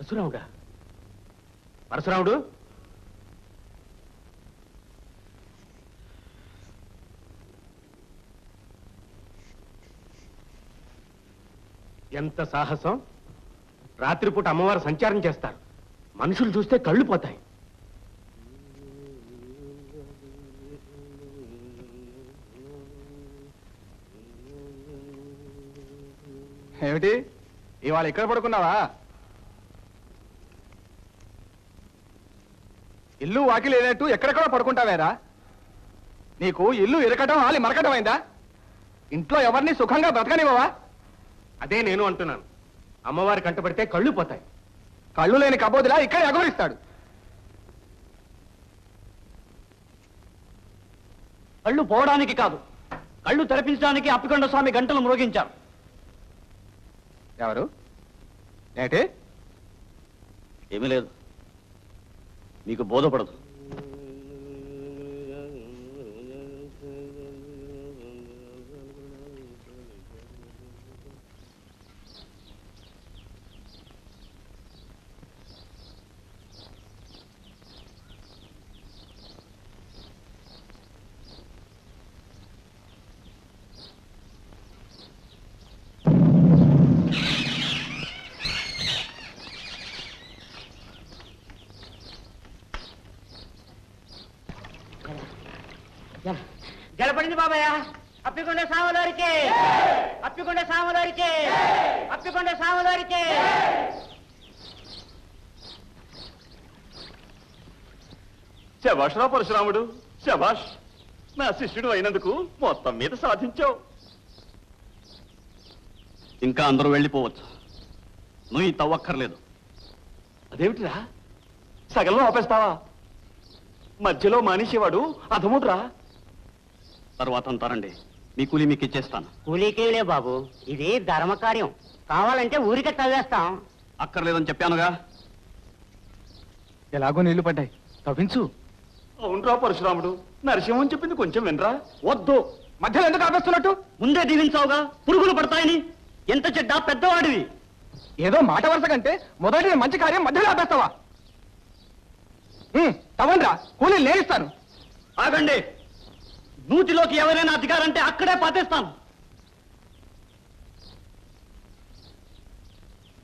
పరశురాముడా? పరశురాముడు? ఎంత సాహసం! రాత్రిపూట అమ్మవారు సంచారం చేస్తారు. మనుషులు చూస్తే కళ్ళు పోతాయి. ఏమిటి ఇవాళ ఇక్కడ పడుకున్నావా? ఇల్లు వాకి లేనట్టు ఎక్కడెక్కడో పడుకుంటావేరా? నీకు ఇల్లు ఇరకటం ఆలి మరకటం అయిందా? ఇంట్లో ఎవరిని సుఖంగా బ్రతకనివ్వవా? అదే నేను అంటున్నాను. అమ్మవారి కంటపడితే కళ్ళు పోతాయి. కళ్ళు లేని కబోదిలా ఇక్కడే ఎగవరిస్తాడు. కళ్ళు పోవడానికి కాదు, కళ్ళు తెరపించడానికి అప్పికొండ స్వామి గంటలు మ్రోగించారు. ఎవరు? ఏంటి? ఏమీ లేదు, మీకు బోధపడదు. జలపడింది బాబాయ్. అప్పికొండ సాములోరికే, అప్పికొండ సాములోరికే, అప్పికొండ సాములోరికే. శభాష్ రా పరశురాముడు, శభాష్. నా శిష్యుడు అయినందుకు మొత్తం మీద సాధించావు. ఇంకా అందరూ వెళ్ళిపోవచ్చు, నువ్వు తవ్వక్కర్లేదు. అదేమిటిరా, సగంలో ఆపేస్తావా? మధ్యలో మానేసేవాడు అధముడ్రా. తర్వాత అంతారండి, మీ కూలి మీకు ఇచ్చేస్తాను. కూలీకేలే బాబు, ఇది ధర్మకార్యం. కావాలంటే ఊరికే తవ్వేస్తాం. అక్కర్లేదని చెప్పానుగా. ఎలాగో నీళ్లు పడ్డాయి, తవ్వించు. అవునరా పరశురాముడు, నరసింహం చెప్పింది కొంచెం వినరా. వద్దు, మధ్యలో ఎందుకు ఆపేస్తున్నట్టు? ముందే దీవించావుగా, పురుగులు పడతాయని. ఎంత చెడ్డ పెద్దవాడివి. ఏదో మాట వరుస కంటే మొదటి మంచి కార్యం మధ్యలో ఆపేస్తావా? తవ్వండ్రా, కూలీలు నేర్స్తాను. ఆగండి, నూతిలోకి ఎవరైనా అధికారంటే అక్కడే పాతేస్తాను.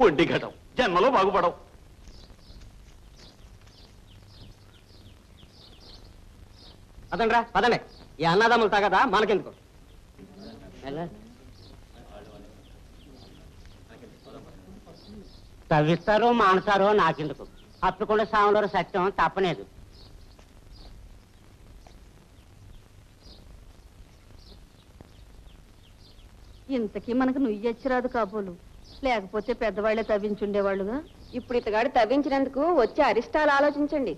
ఒంటి ఘటం జన్మలో బాగుపడవు. పదండ్రా పదండి, ఈ అన్నదమ్ములు తగదా మనకెందుకు. తవ్విస్తారో మానసారో నాకెందుకు. అప్పకుండా సాములో సత్యం తప్పలేదు. ఇంతకీ మనకు నుయ్యొచ్చిరాదు కాబోలు, లేకపోతే పెద్దవాళ్లే తవ్వించుండేవాళ్ళుగా. ఇప్పుడు ఇతగాడు తవ్వించినందుకు వచ్చే అరిష్టాలు ఆలోచించండి.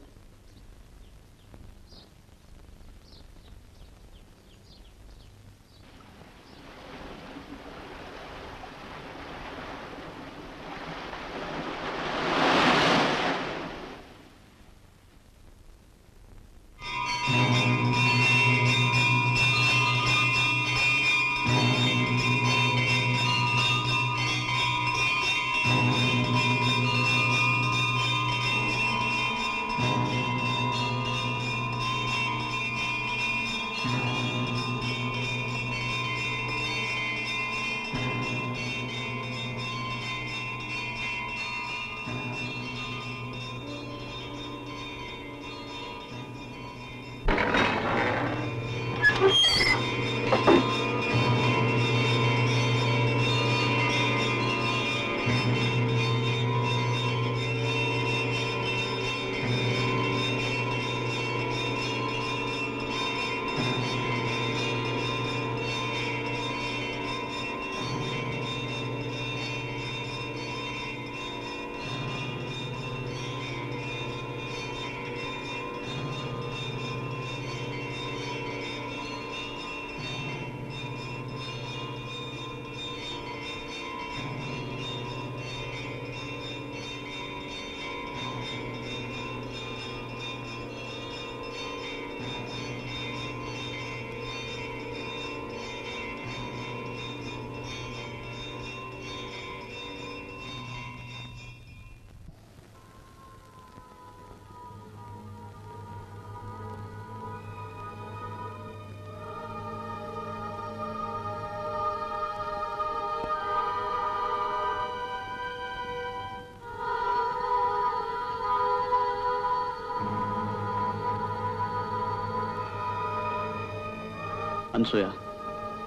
అనసూయ,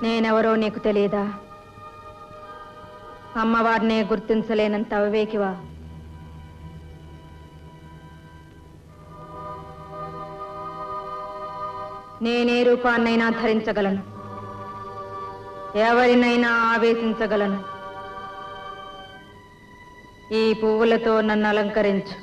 నేనెవరో నీకు తెలియదా? అమ్మవారినే గుర్తించలేనంత అవివేకివా? నేనే రూపాన్నైనా ధరించగలను, ఎవరినైనా ఆవేశించగలను. ఈ పువ్వులతో నన్ను అలంకరించు.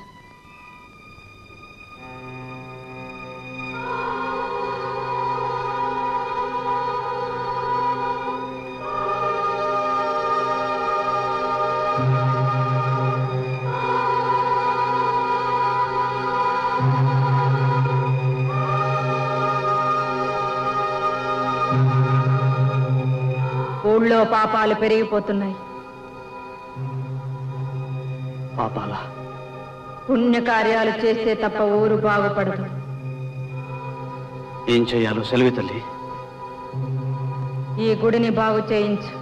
ఊళ్ళో పాపాలు పెరిగిపోతున్నాయి. పాపాలా? పుణ్యకార్యాలు చేస్తే తప్ప ఊరు బాగుపడదు. ఏం చెయ్యాలో సెలవి తల్లి. ఈ గుడిని బాగు చేయించు.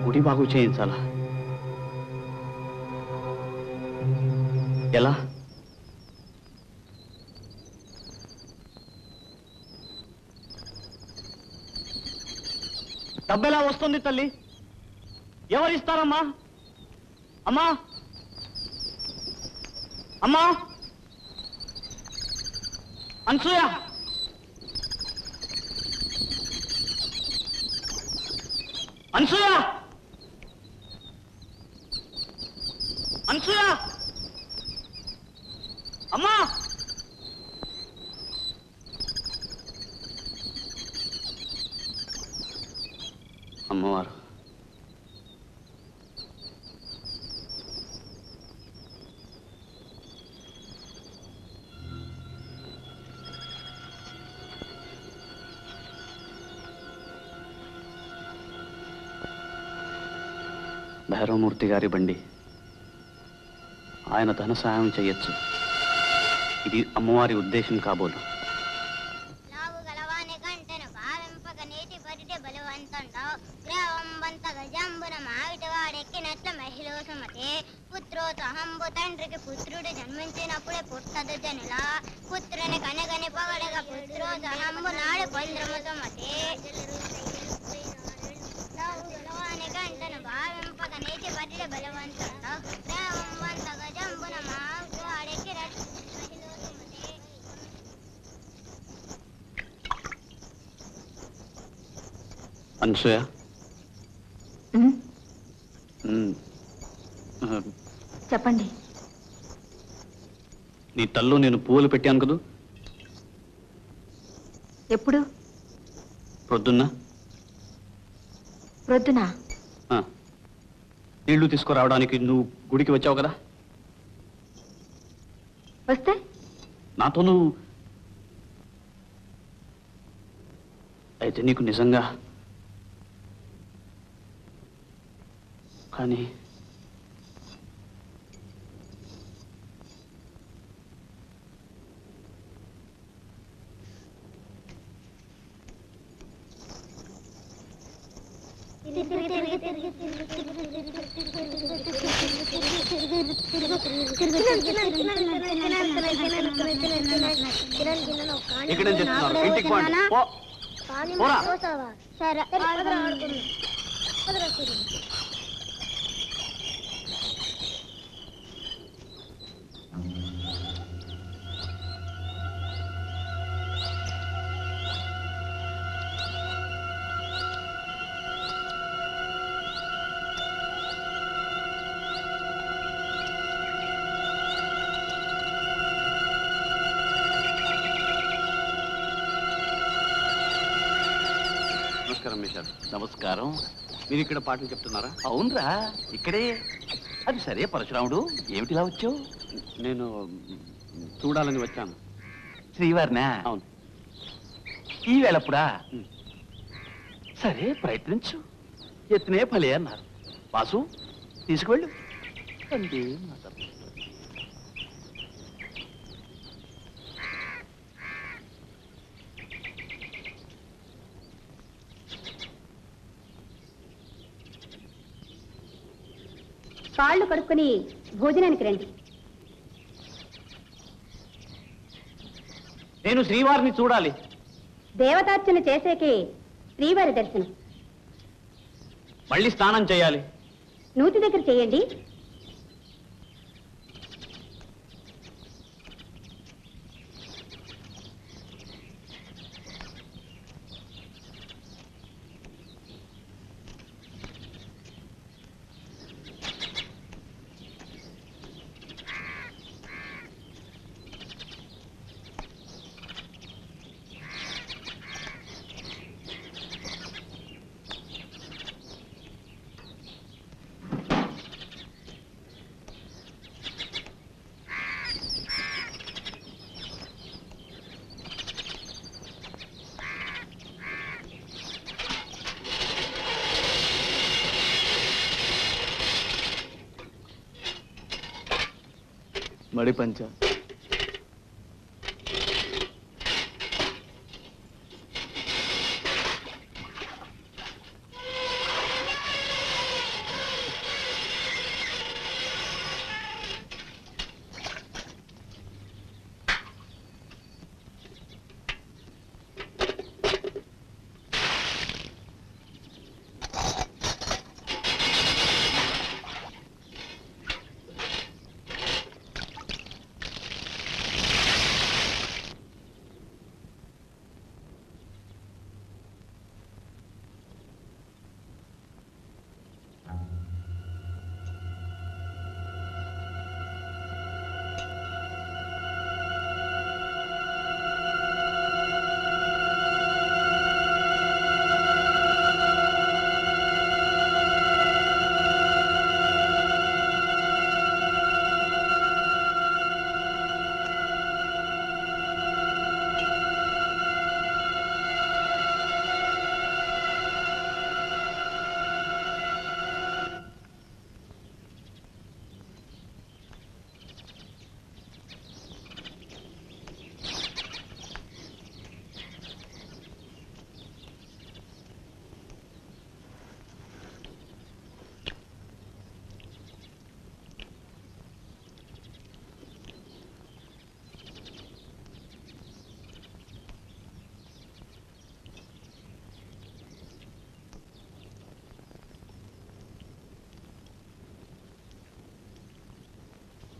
గుడి బాగు చేయించాలా? ఎలా? డబ్బెలా వస్తుంది తల్లి? ఎవరిస్తారమ్మా? అమ్మా, అమ్మా, అనసూయ, అనసూయ, అనసూయ, అమ్మా. అమ్మవారు భైరవమూర్తి గారి బండి. ఆయన ధన సహాయం చెయ్యొచ్చు. ఇది అమ్మవారి ఉద్దేశం కాబోలు. పుత్రోతహంబు తండ్రికి పుత్రుడు జన్మించినప్పుడే పుట్టదు జనుల పుత్రుని కనగని పొగడగా పుత్రోతహంబు నాడు పొంద్రము సుమతే గంటను భావింపక నేటి పట్టి బలవంతుడు వంతగ జంబున మాడెక్కి అనసూయ, చెప్పండి. నీ తల్లో నేను పువ్వులు పెట్టాను కదూ? ఎప్పుడు? ప్రొద్దున్న. ప్రొద్దునా? నీళ్లు తీసుకురావడానికి నువ్వు గుడికి వచ్చావు కదా? వస్తే నాతో నువ్వు అయితే నీకు నిజంగా కానీ ఇక్కడ చెప్తున్నారు ఇంటికి పోరా. నమస్కారం. మీరు ఇక్కడ పాటలు చెప్తున్నారా? అవునరా, ఇక్కడే. అది సరే పరశురాముడు, ఏమిటిలా వచ్చావు? నేను చూడాలని వచ్చాను. శ్రీవారినా? అవును. ఈ వేళప్పుడా? సరే ప్రయత్నించు. ఎత్తునే ఫలే అన్నారు. వాసు తీసుకువెళ్ళు. కాళ్ళు కడుక్కొని భోజనానికి రండి. నేను శ్రీవారిని చూడాలి. దేవతార్చన చేసేకి శ్రీవారి దర్శనం. మళ్ళీ స్నానం చేయాలి. నూతి దగ్గర చేయండి. మడి పంచ.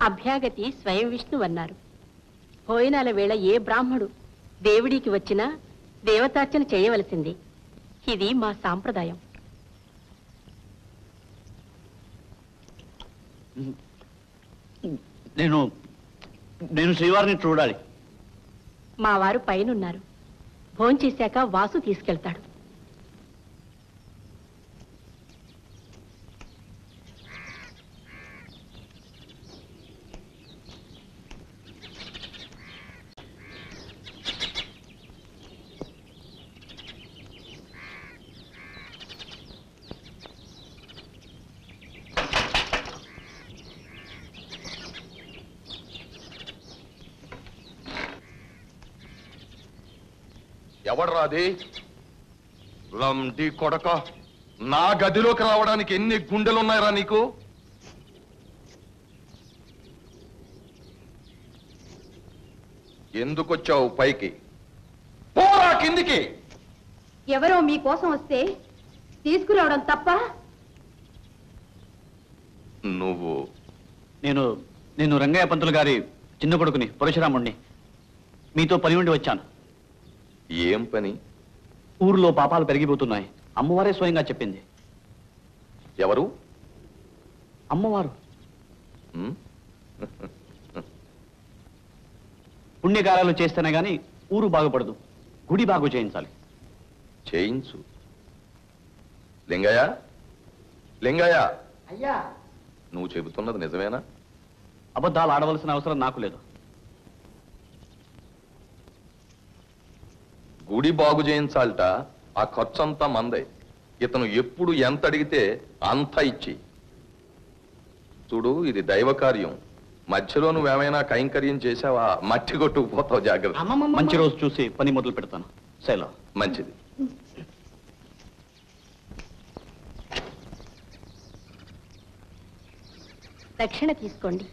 అభ్యాగతి స్వయం విష్ణువన్నారు. భోజనాల వేళ ఏ బ్రాహ్మడు దేవుడికి వచ్చినా దేవతార్చన చేయవలసింది. ఇది మా సాంప్రదాయం. నేను శ్రీవారిని చూడాలి. మా వారు పైనున్నారు. భోంచేశాక వాసు తీసుకెళ్తాడు. ఎవడ్రాది? లండి కొడక, నా గదిలోకి రావడానికి ఎన్ని గుండెలున్నాయిరా నీకు? ఎందుకొచ్చావు పైకి? పోరా కిందికి. ఎవరో మీకోసం వస్తే తీసుకురావడం తప్ప? నువ్వు? నేను రంగయ్య పంతులు గారి చిన్న కొడుకుని, పరశురాముణ్ణి. మీతో పని ఉండి వచ్చాను. ఏం పని? ఊర్లో పాపాలు పెరిగిపోతున్నాయి. అమ్మవారే స్వయంగా చెప్పింది. ఎవరు? అమ్మవారు. పుణ్యకార్యాలు చేస్తేనే గాని ఊరు బాగుపడదు. గుడి బాగు చేయించాలి. చేయించు. లింగయ్య, లింగయ్య, అయ్యా, నువ్వు చెబుతున్నది నిజమేనా? అబద్ధాలు ఆడవలసిన అవసరం నాకు లేదు. గుడి బాగు చేయించాలట. ఆ ఖర్చంతా మందే. ఇతను ఎప్పుడు ఎంత అడిగితే అంత ఇచ్చి. చూడు, ఇది దైవ కార్యం. మధ్యలో నువ్వేమైనా కైంకర్యం చేసావా మట్టి కొట్టుకుపోతావు. జాగ్రత్త. మంచి రోజు చూసి పని మొదలు పెడతాను. సెలవు. మంచిది. దక్షిణ తీసుకోండి.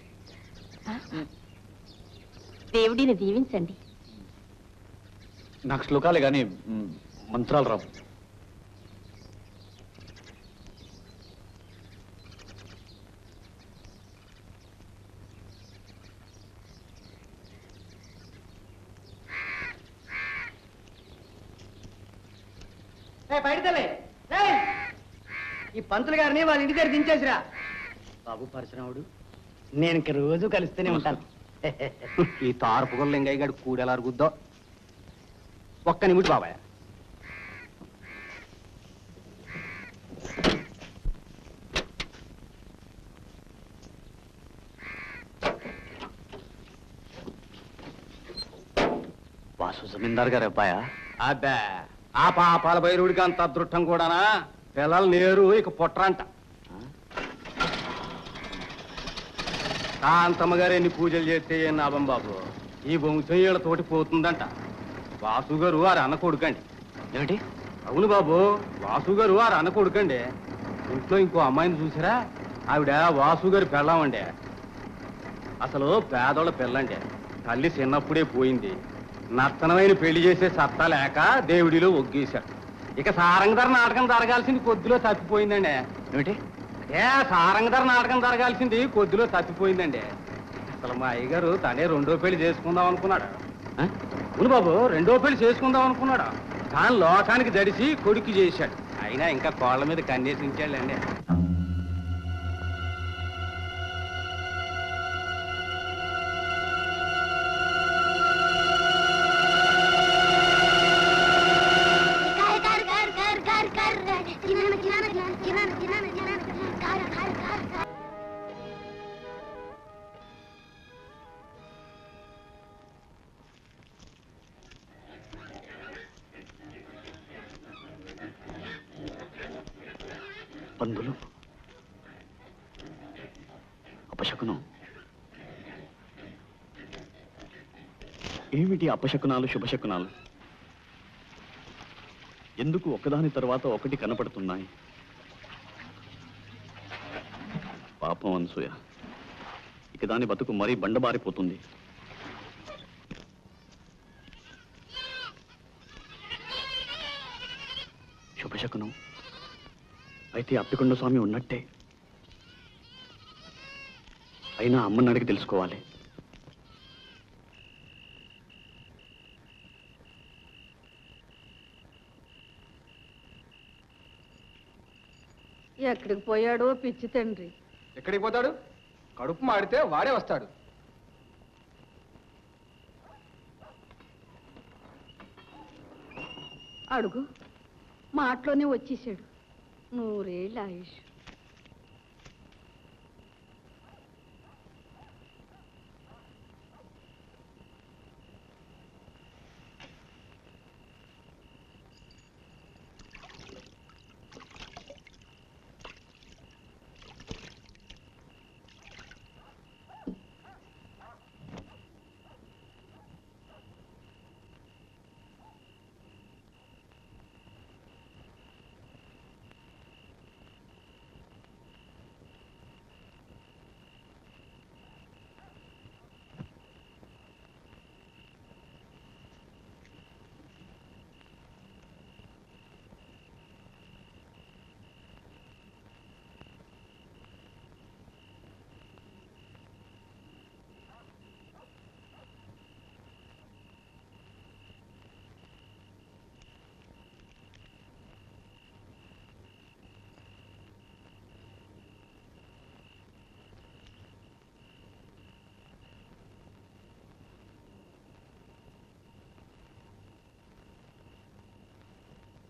దేవుడిని దీవించండి. నాకు శ్లోకాలే కానీ మంత్రాలు రావు. బయటలే ఈ పంతులు గారిని వాళ్ళ ఇంటి దగ్గర దించేసిరా. బాబు పరశురాముడు, నేను ఇంక రోజు కలుస్తూనే ఉంటాను. ఈ తారపుగల లింగయ్య గారు కూడెలా అరుగుద్దో. ఒక్క నిమిషం బాబాయ్. వాసు జమీందార్ గారు అబ్బాయా? అబ్బా, ఆ పాపాల భైరుడికి అంత అదృష్టం కూడానా? పిల్లలు నేరు ఇక పుట్రంట. కాంతమ్మ గారు ఎన్ని పూజలు చేస్తే ఏం లాభం బాబు? ఈ వంశీయులతోటి పోతుందంట. వాసు గారు వారు అన్న కొడుకండి. ఏమిటి? అవును బాబు, వాసు గారు వారు అన్న కొడుకండి. ఇంట్లో ఇంకో అమ్మాయిని చూసారా? ఆవిడ వాసు గారి పెళ్ళామండి. అసలు పేదోళ్ళ పిల్లండి. తల్లి చిన్నప్పుడే పోయింది. నత్తనమైన పెళ్లి చేసే సత్తా లేక దేవుడిలో ఒగ్గేశారు. ఇక సారంగధర నాటకం జరగాల్సింది కొద్దిలో తప్పిపోయిందండి. ఏమిటి? సారంగధర నాటకం జరగాల్సింది కొద్దిలో తప్పిపోయిందండి. అసలు మా అయ్యగారు తనే రెండో పెళ్లి చేసుకుందాం అనుకున్నాడు. అవును బాబు, రెండో పెళ్లి చేసుకుందాం అనుకున్నాడు. కానీ లోకానికి జడిసి కొడుకు చేశాడు. అయినా ఇంకా కోళ్ల మీద కన్నేసించాడండి. పందులు అపశకునం. ఏమిటి అపశకునాలు శుభశకునాలు? ఎందుకు ఒకదాని తర్వాత ఒకటి కనపడుతున్నాయి? పాపం అనసూయ, ఇక దాని బతుకు మరీ బండబారిపోతుంది. శుభశకునం అయితే అప్పికొండ స్వామి ఉన్నట్టే. అయినా అమ్మని అడిగి తెలుసుకోవాలి. ఎక్కడికి పోయాడో పిచ్చి తండ్రి. ఎక్కడికి పోతాడు? కడుపు మాడితే వాడే వస్తాడు. అడుగు, మాటలోనే వచ్చేసాడు. 100 ఏళ్ళ ఆయుష్.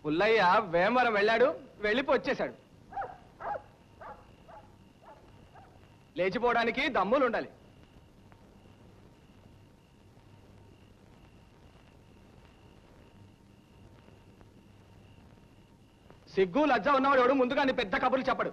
పుల్లయ్య వేమవరం వెళ్ళాడు, వెళ్ళిపో వచ్చేశాడు. లేచిపోవడానికి దమ్ములు ఉండాలి. సిగ్గు లజ్జ ఉన్నవాడు ఎవడు ముందుగా నీ పెద్ద కబుర్లు చెప్పడు.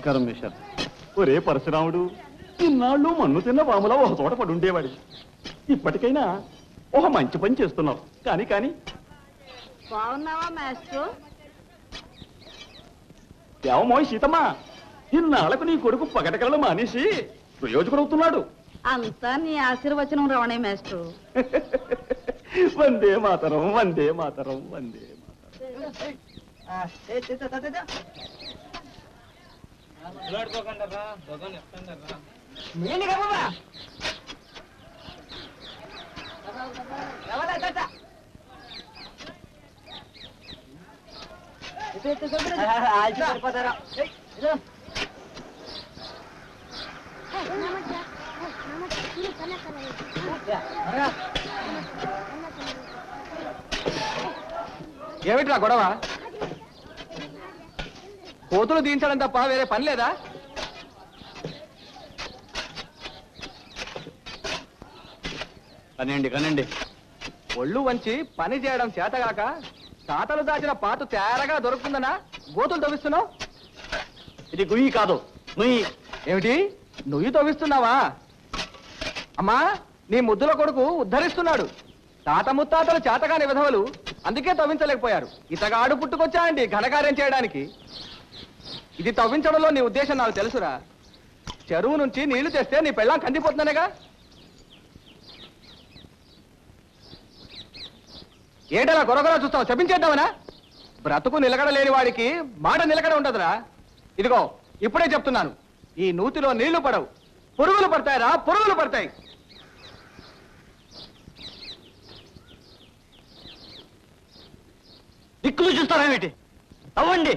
నమస్కారం మిస్టర్. ఒరే పరశురాముడు, ఇన్నాళ్ళు మన్ను తిన్న వాములా ఒక చోట పడి ఉండేవాడి. ఇప్పటికైనా ఒక మంచి పని చేస్తున్నావు. కానీ బాగున్నావా మాస్టర్? ఏమోయ్ సీతమ్మా, ఇన్నాళ్లకు నీ కొడుకు పగటకలను మానేసి ప్రయోజకుడవుతున్నాడు. అంతా నీ ఆశీర్వచనం రవణే మాస్టర్. వందే మాతరం, వందే మాతరం, వందే ఏమిట్రా గొడవ? కోతులు దించడం తప్ప వేరే పని లేదా? కనండి. ఒళ్ళు వంచి పని చేయడం చేతగాక తాతలు దాచిన పాటు తేరగా దొరుకుతుందనా గోతులు తవ్విస్తున్నావు? ఇది గుయ్యి కాదు, నుయ్యి. ఏమిటి, నువ్వు తవ్విస్తున్నావా? అమ్మా, నీ ముద్దుల కొడుకు ఉద్ధరిస్తున్నాడు. తాత ముత్తాతలు చేతగాని విధవలు అందుకే తవ్వించలేకపోయారు. ఇతగాడు పుట్టుకొచ్చాయండి ఘనకార్యం చేయడానికి. ఇది తవ్వించడంలో నీ ఉద్దేశం నాకు తెలుసురా. చెరువు నుంచి నీళ్లు తెస్తే నీ పెళ్ళాం కందిపోతుందనేగా. ఏటలా గొరగొర చూస్తావు? చెప్పించేద్దామనా? బ్రతుకు నిలకడలేని వాడికి మాట నిలకడ ఉండదురా. ఇదిగో ఇప్పుడే చెప్తున్నాను, ఈ నూతిలో నీళ్లు పడవు, పురుగులు పడతాయిరా, పురుగులు పడతాయి. దిక్కులు చూస్తారేమిటి? అవ్వండి.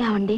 ఏమండి,